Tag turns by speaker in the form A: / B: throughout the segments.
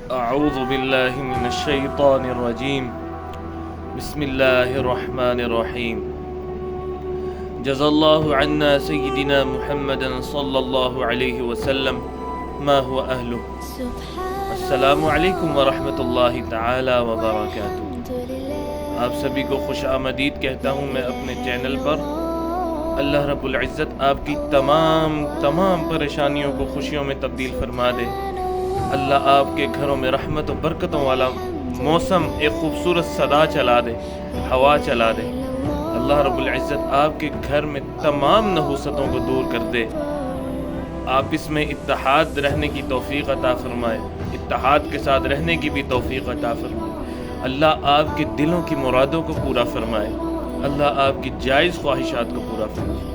A: اعوذ باللہ من الشیطان الرجیم بسم اللہ الرحمن الرحیم جزا اللہ عنا سیدنا محمد صلی اللہ علیہ وسلم ما هو اہلہ۔ السلام علیکم ورحمۃ اللہ تعالی وبرکاتہ۔ آپ سبھی کو خوش آمدید کہتا ہوں میں اپنے چینل پر۔ اللہ رب العزت آپ کی تمام پریشانیوں کو خوشیوں میں تبدیل فرما دے۔ اللہ آپ کے گھروں میں رحمت و برکتوں والا موسم، ایک خوبصورت صدا چلا دے، ہوا چلا دے۔ اللہ رب العزت آپ کے گھر میں تمام نحوستوں کو دور کر دے۔ آپس میں اتحاد رہنے کی توفیق عطا فرمائے، اتحاد کے ساتھ رہنے کی بھی توفیق عطا فرمائے۔ اللہ آپ کے دلوں کی مرادوں کو پورا فرمائے، اللہ آپ کی جائز خواہشات کو پورا فرمائے۔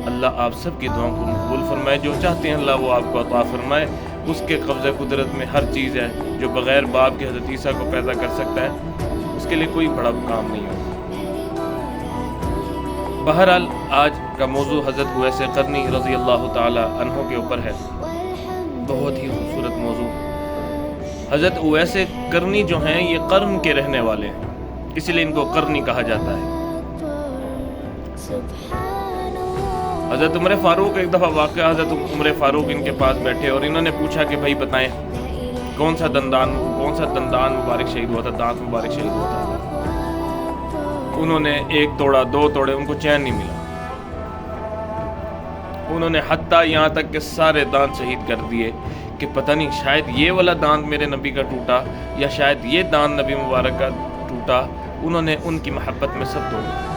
A: اللہ آپ سب کی دعاؤں کو مقبول فرمائے۔ جو چاہتے ہیں اللہ وہ آپ کو عطا فرمائے۔ اس کے قبضہ قدرت میں ہر چیز ہے۔ جو بغیر باپ کے حضرت عیسیٰ کو پیدا کر سکتا ہے، اس کے لیے کوئی بڑا کام نہیں ہوگا۔ بہرحال آج کا موضوع حضرت اویس قرنی رضی اللہ تعالی عنہ کے اوپر ہے۔ بہت ہی خوبصورت موضوع۔ حضرت اویس قرنی جو ہیں یہ قرن کے رہنے والے ہیں، اس لیے ان کو قرنی کہا جاتا ہے۔ حضرت عمر فاروق، ایک دفعہ واقعہ، حضرت عمر فاروق ان کے پاس بیٹھے اور انہوں نے پوچھا کہ بھائی بتائیں کون سا دندان مبارک شہید ہوا تھا، دانت مبارک شہید ہوا تھا۔ انہوں نے ایک توڑا، دو توڑے، ان کو چین نہیں ملا۔ انہوں نے حتیٰ یہاں تک کہ سارے دانت شہید کر دیے کہ پتہ نہیں شاید یہ والا دانت میرے نبی کا ٹوٹا یا شاید یہ دانت نبی مبارک کا ٹوٹا۔ انہوں نے ان کی محبت میں سب توڑا۔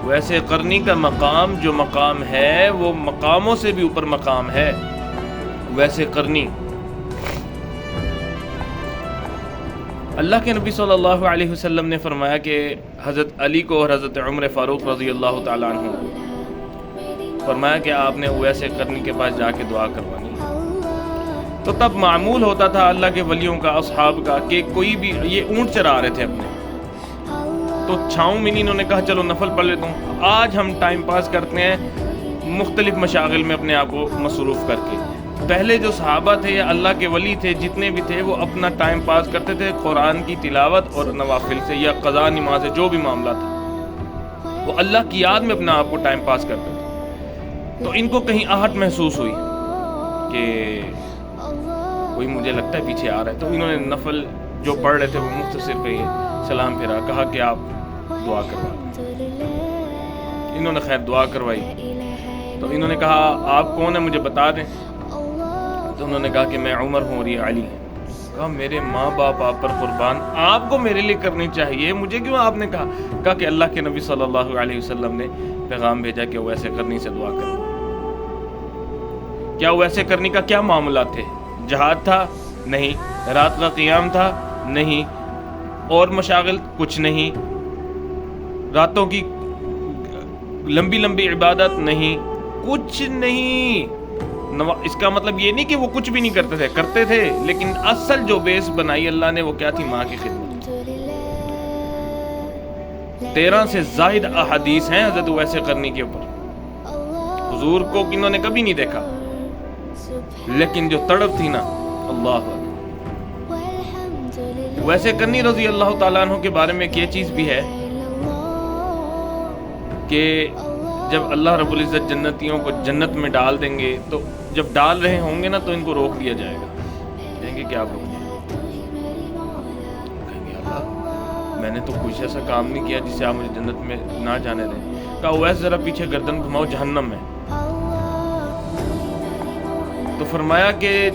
A: ویسے قرنی کا مقام جو مقام ہے وہ مقاموں سے بھی اوپر مقام ہے۔ ویسے قرنی اللہ کے نبی صلی اللہ علیہ وسلم نے فرمایا کہ حضرت علی کو اور حضرت عمر فاروق رضی اللہ تعالیٰ عنہ فرمایا کہ آپ نے اویس قرنی کے پاس جا کے دعا کروانی ہے۔ تو تب معمول ہوتا تھا اللہ کے ولیوں کا، اصحاب کا، کہ کوئی بھی، یہ اونٹ چرا رہے تھے اپنے، تو چھاؤں میں انہوں نے کہا چلو نفل پڑھ لیتا ہوں۔ آج ہم ٹائم پاس کرتے ہیں مختلف مشاغل میں اپنے آپ کو مصروف کر کے۔ پہلے جو صحابہ تھے یا اللہ کے ولی تھے جتنے بھی تھے، وہ اپنا ٹائم پاس کرتے تھے قرآن کی تلاوت اور نوافل سے یا قضاء نماز سے، جو بھی معاملہ تھا وہ اللہ کی یاد میں اپنا آپ کو ٹائم پاس کرتے تھے۔ تو ان کو کہیں آہٹ محسوس ہوئی کہ کوئی مجھے لگتا ہے پیچھے آ رہا ہے، تو انہوں نے نفل جو پڑھ رہے تھے وہ مختصر کہیے سلام پھیرا، کہا کہ آپ دعا کروا۔ انہوں نے خیر دعا کروائی، تو انہوں نے کہا آپ کون ہیں مجھے بتا دیں۔ تو انہوں نے کہا کہ میں عمر ہوں اور یہ علی ہے۔ کہا میرے ماں باپ آپ پر قربان، آپ کو میرے لیے کرنی چاہیے، مجھے کیوں آپ نے کہا؟ کہا کہ اللہ کے نبی صلی اللہ علیہ وسلم نے پیغام بھیجا کہ اویس قرنی سے دعا کرو۔ کیا اویس قرنی کا کیا معاملات تھے؟ جہاد تھا؟ نہیں۔ رات کا قیام تھا؟ نہیں۔ اور مشاغل؟ کچھ نہیں۔ راتوں کی لمبی لمبی عبادت؟ نہیں، کچھ نہیں۔ اس کا مطلب یہ نہیں کہ وہ کچھ بھی نہیں کرتے تھے، کرتے تھے، لیکن اصل جو بیس بنائی اللہ نے وہ کیا تھی؟ ماں کی خدمت۔ 13 سے زائد احادیث ہیں حضرت اویس قرنی کے اوپر۔ حضور کو انہوں نے کبھی نہیں دیکھا، لیکن جو تڑپ تھی نا، اللہ اویس قرنی رضی اللہ تعالیٰ عنہ کے بارے میں ایک یہ چیز بھی ہے کہ جب اللہ رب العزت جنتیوں کو جنت میں ڈال دیں گے، تو جب ڈال رہے ہوں گے نا تو ان کو روک دیا جائے گا۔ کہیں گے کیا آپ روک دیں؟ کہیں گے اللہ میں نے تو کچھ ایسا کام نہیں کیا جس سے آپ مجھے جنت میں نہ جانے دیں۔ کہا اویس ذرا پیچھے گردن گھماؤ، جہنم میں۔ تو فرمایا کہ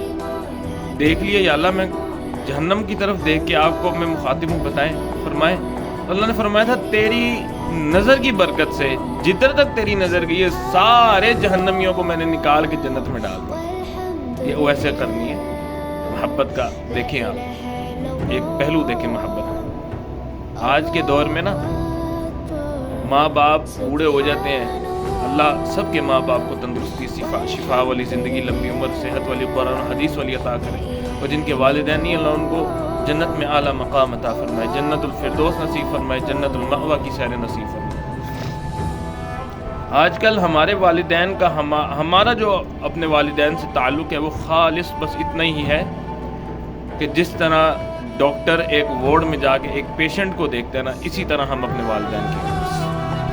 A: دیکھ لیے یا اللہ، میں جہنم کی طرف دیکھ کے آپ کو میں مخاطب ہوں، بتائیں۔ فرمائے اللہ نے فرمایا تھا تیری نظر کی برکت سے جدھر تک تیری نظر گئی ہے سارے جہنمیوں کو میں نے نکال کے جنت میں ڈال دیا۔ یہ اویس قرنی ہے۔ محبت کا دیکھیں آپ، ایک پہلو دیکھیں محبت کا۔ آج کے دور میں نا ماں باپ بوڑھے ہو جاتے ہیں، اللہ سب کے ماں باپ کو تندرستی، شفا والی زندگی، لمبی عمر، صحت والی، قرآن و حدیث والی عطا کرے، اور جن کے والدین نہیں اللہ ان کو جنت میں اعلیٰ مقام عطا فرمائے، جنت الفردوس نصیب فرمائے، جنت المأویٰ کی سیر نصیب فرمائے۔ آج کل ہمارے والدین کا ہمارا جو اپنے والدین سے تعلق ہے وہ خالص بس اتنا ہی ہے کہ جس طرح ڈاکٹر ایک وارڈ میں جا کے ایک پیشنٹ کو دیکھتے ہیں نا، اسی طرح ہم اپنے والدین کے،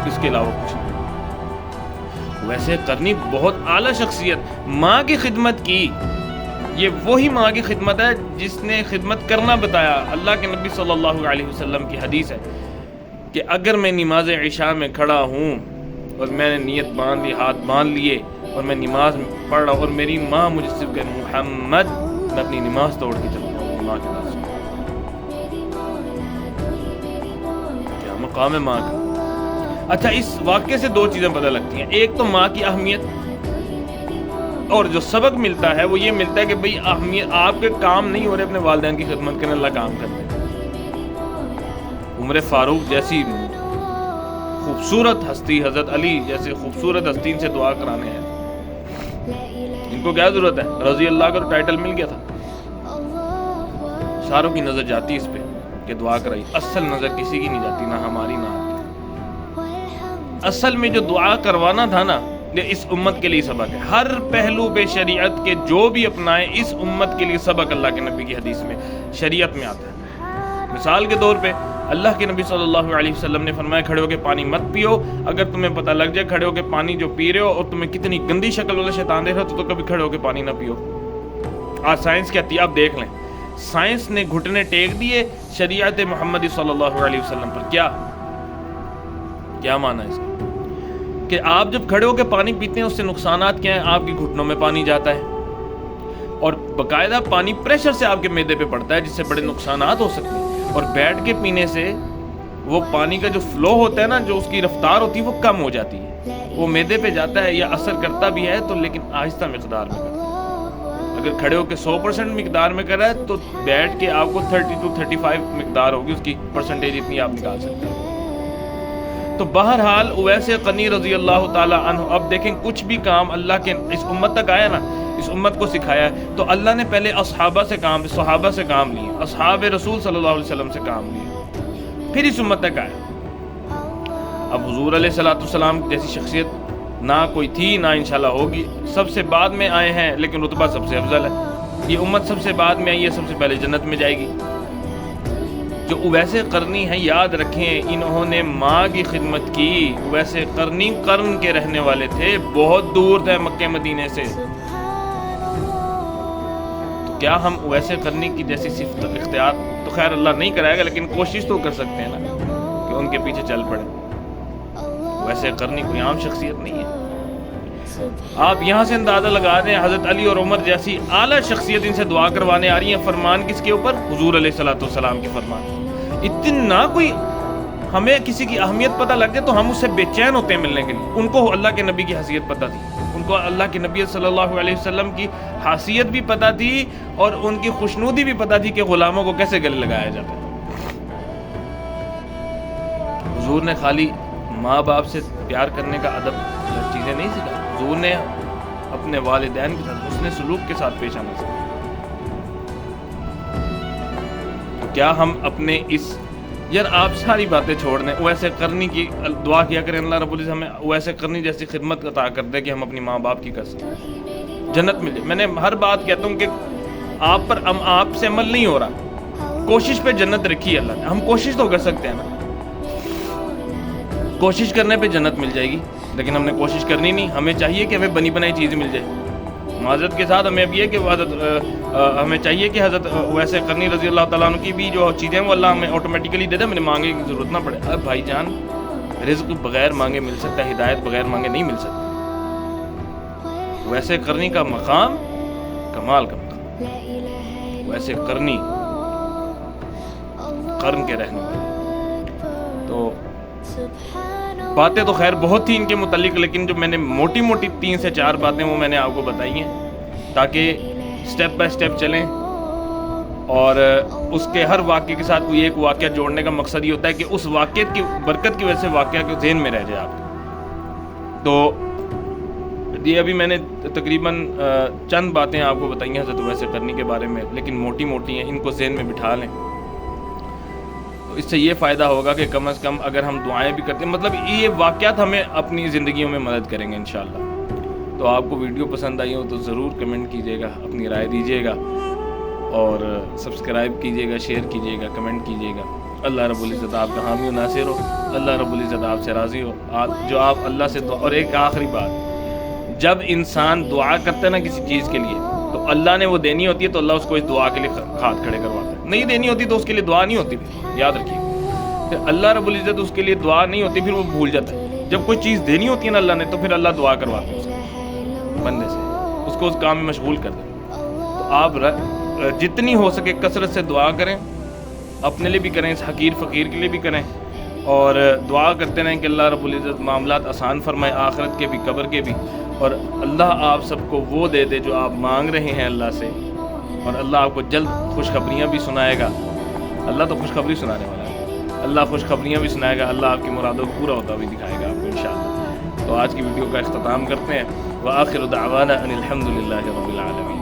A: اس کے علاوہ کچھ نہیں۔ ویسے قرنی بہت اعلیٰ شخصیت، ماں کی خدمت کی، یہ وہی ماں کی خدمت ہے جس نے خدمت کرنا بتایا۔ اللہ کے نبی صلی اللہ علیہ وسلم کی حدیث ہے کہ اگر میں نماز عشاء میں کھڑا ہوں اور میں نے نیت باندھ لی، ہاتھ باندھ لیے اور میں نماز پڑھ رہا ہوں اور میری ماں مجھ سے کہ محمد، میں اپنی نماز توڑ کے چلتا ہوں ماں کے پاس۔ کیا مقام ہے ماں کا! اچھا، اس واقعے سے دو چیزیں پتہ لگتی ہیں، ایک تو ماں کی اہمیت، اور جو سبق ملتا ہے وہ یہ ملتا ہے کہ بھئی اہمیت، آپ کے کام نہیں ہو رہے اپنے والدین کی خدمت کرنے، اللہ کام کرتے ہیں۔ عمر فاروق جیسی خوبصورت ہستی، حضرت علی جیسے خوبصورت ہستی، ان سے دعا کرانے ہیں، ان کو کیا ضرورت ہے؟ رضی اللہ کا ٹائٹل مل گیا تھا، ساروں کی نظر جاتی اس پہ کہ دعا کرائی، اصل نظر کسی کی نہیں جاتی، نہ ہماری نہ آپ کی۔ اصل میں جو دعا کروانا تھا نا، یہ اس امت کے لیے سبق ہے، ہر پہلو پہ شریعت کے جو بھی اپنائے اس امت کے لیے سبق اللہ کے نبی کی حدیث میں، شریعت میں آتا ہے۔ مثال کے طور پہ اللہ کے نبی صلی اللہ علیہ وسلم نے فرمایا کھڑے ہو کے پانی مت پیو، اگر تمہیں پتہ لگ جائے کھڑے ہو کے پانی جو پی رہے ہو اور تمہیں کتنی گندی شکل والا شیطان دیکھ رہا ہو تو کبھی کھڑے ہو کے پانی نہ پیو۔ آج سائنس کہتی ہے، آپ دیکھ لیں، سائنس نے گھٹنے ٹیک دیے شریعت محمدی صلی اللہ علیہ وسلم پر۔ کیا معنی ہے اس کا؟ کہ آپ جب کھڑے ہو کے پانی پیتے ہیں اس سے نقصانات کیا ہیں؟ آپ کے گھٹنوں میں پانی جاتا ہے اور باقاعدہ پانی پریشر سے آپ کے معدے پہ پڑتا ہے، جس سے بڑے نقصانات ہو سکتے ہیں، اور بیٹھ کے پینے سے وہ پانی کا جو فلو ہوتا ہے نا، جو اس کی رفتار ہوتی ہے وہ کم ہو جاتی ہے، وہ معدے پہ جاتا ہے یا اثر کرتا بھی ہے تو لیکن آہستہ مقدار میں کرتا ہے۔ اگر کھڑے ہو کے 100% مقدار میں کرا ہے تو بیٹھ کے آپ کو 30 to 35 مقدار ہوگی، اس کی پرسنٹیج اتنی آپ نکال سکتے ہیں۔ تو بہرحال اویس قرنی رضی اللہ تعالی عنہ، اب دیکھیں کچھ بھی کام اللہ کے اس امت تک آیا نا، اس امت کو سکھایا ہے، تو اللہ نے پہلے صحابہ سے کام لیے، اصحاب رسول صلی اللہ علیہ وسلم سے کام لیے، پھر اس امت تک آیا۔ اب حضور علیہ الصلوۃ والسلام جیسی شخصیت نہ کوئی تھی، نہ انشاءاللہ ہوگی، سب سے بعد میں آئے ہیں لیکن رتبہ سب سے افضل ہے۔ یہ امت سب سے بعد میں آئی ہے، سب سے پہلے جنت میں جائے گی۔ جو اویس قرنی ہیں، یاد رکھیں انہوں نے ماں کی خدمت کی۔ اویس قرنی قرن کے رہنے والے تھے، بہت دور تھے مکہ مدینے سے۔ تو کیا ہم اویس قرنی کی جیسی صفت اختیار تو خیر اللہ نہیں کرائے گا، لیکن کوشش تو کر سکتے ہیں نا کہ ان کے پیچھے چل پڑے۔ اویس قرنی کوئی عام شخصیت نہیں ہے۔ آپ یہاں سے اندازہ لگا دیں، حضرت علی اور عمر جیسی اعلیٰ شخصیت ان سے دعا کروانے آ رہی ہیں، فرمان کس کے اوپر؟ حضور علیہ الصلوۃ والسلام کے فرمان۔ اتنا کوئی ہمیں کسی کی اہمیت پتہ لگ جائے تو ہم اس سے بے چین ہوتے ہیں ملنے کے لیے۔ ان کو اللہ کے نبی کی حیثیت پتہ تھی، ان کو اللہ کے نبی صلی اللہ علیہ وسلم کی حیثیت بھی پتہ تھی اور ان کی خوشنودی بھی پتہ تھی کہ غلاموں کو کیسے گلے لگایا جاتا ہے۔ حضور نے خالی ماں باپ سے پیار کرنے کا ادب چیزیں نہیں سکھائی، حضور نے اپنے والدین کے ساتھ حسن سلوک کے ساتھ پیش آنا سکھایا۔ تو کیا ہم اپنے اس یار آپ ساری باتیں چھوڑ دیں، اویس قرنی کی دعا کیا کریں اللہ رب العزت ہمیں اویس قرنی جیسی خدمت عطا کر دے کہ ہم اپنی ماں باپ کی کر سکیں، جنت مل جائے۔ میں نے ہر بات کہتا ہوں کہ آپ پر آپ سے عمل نہیں ہو رہا، کوشش پہ جنت رکھی ہے اللہ نے، ہم کوشش تو کر سکتے ہیں نا، کوشش کرنے پہ جنت مل جائے گی، لیکن ہم نے کوشش کرنی نہیں۔ ہمیں چاہیے کہ ہمیں بنی بنائی چیز مل جائے۔ معذرت کے ساتھ ہمیں اب یہ کہ ہمیں چاہیے کہ حضرت اویس قرنی رضی اللہ تعالیٰ عنہ کی بھی جو چیزیں وہ اللہ ہمیں آٹومیٹیکلی دے دے، ہمیں مانگے کی ضرورت نہ پڑے۔ اب بھائی جان، رزق بغیر مانگے مل سکتا ہے، ہدایت بغیر مانگے نہیں مل سکتی۔ اویس قرنی کا مقام کمال کا مقام، اویس قرنی قرن کے رہنے والے۔ تو باتیں تو خیر بہت تھی ان کے متعلق، لیکن جو میں نے موٹی 3 سے 4 باتیں وہ میں نے آپ کو بتائی ہیں تاکہ سٹیپ بائی سٹیپ چلیں، اور اس کے ہر واقعے کے ساتھ کوئی ایک واقعہ جوڑنے کا مقصد یہ ہوتا ہے کہ اس واقعے کی برکت کی وجہ سے واقعہ کے ذہن میں رہ جائے آپ کے۔ تو یہ ابھی میں نے تقریباً چند باتیں آپ کو بتائی ہیں حضرت اویس قرنی کے بارے میں، لیکن موٹی ہیں، ان کو ذہن میں بٹھا لیں۔ تو اس سے یہ فائدہ ہوگا کہ کم از کم اگر ہم دعائیں بھی کرتے ہیں، مطلب یہ واقعات ہمیں اپنی زندگیوں میں مدد کریں گے انشاءاللہ۔ تو آپ کو ویڈیو پسند آئی ہو تو ضرور کمنٹ کیجیے گا، اپنی رائے دیجیے گا، اور سبسکرائب کیجیے گا، شیئر کیجیے گا، کمنٹ کیجیے گا۔ اللہ رب العزت آپ کا حامی و ناصر ہو، اللہ رب العزت آپ سے راضی ہو۔ جو آپ اللہ سے دعا، اور ایک آخری بات، جب انسان دعا کرتا ہے نا کسی چیز کے لیے، تو اللہ نے وہ دینی ہوتی ہے تو اللہ اس کو اس دعا کے لیے ہاتھ کھڑے کرواتا ہے، نہیں دینی ہوتی تو اس کے لیے دعا نہیں ہوتی، یاد رکھیے۔ پھر اللہ رب العزت اس کے لیے دعا نہیں ہوتی، پھر وہ بھول جاتا ہے۔ جب کوئی چیز دینی ہوتی ہے نا اللہ نے، تو پھر اللہ دعا کرواتا ہے بندے سے، اس کو اس کام میں مشغول کر دیں۔ تو آپ جتنی ہو سکے کثرت سے دعا کریں، اپنے لیے بھی کریں، اس حقیر فقیر کے لیے بھی کریں، اور دعا کرتے رہیں کہ اللہ رب العزت معاملات آسان فرمائے، آخرت کے بھی قبر کے بھی، اور اللہ آپ سب کو وہ دے دے جو آپ مانگ رہے ہیں اللہ سے، اور اللہ آپ کو جلد خوشخبریاں بھی سنائے گا۔ اللہ تو خوشخبری سنانے والا ہے، اللہ خوشخبریاں بھی سنائے گا، اللہ آپ کی مرادوں کو پورا ہوتا بھی دکھائے گا آپ کو انشاءاللہ۔ تو آج کی ویڈیو کا اختتام کرتے ہیں۔ وآخر دعوانا ان الحمد للہ رب العالمین۔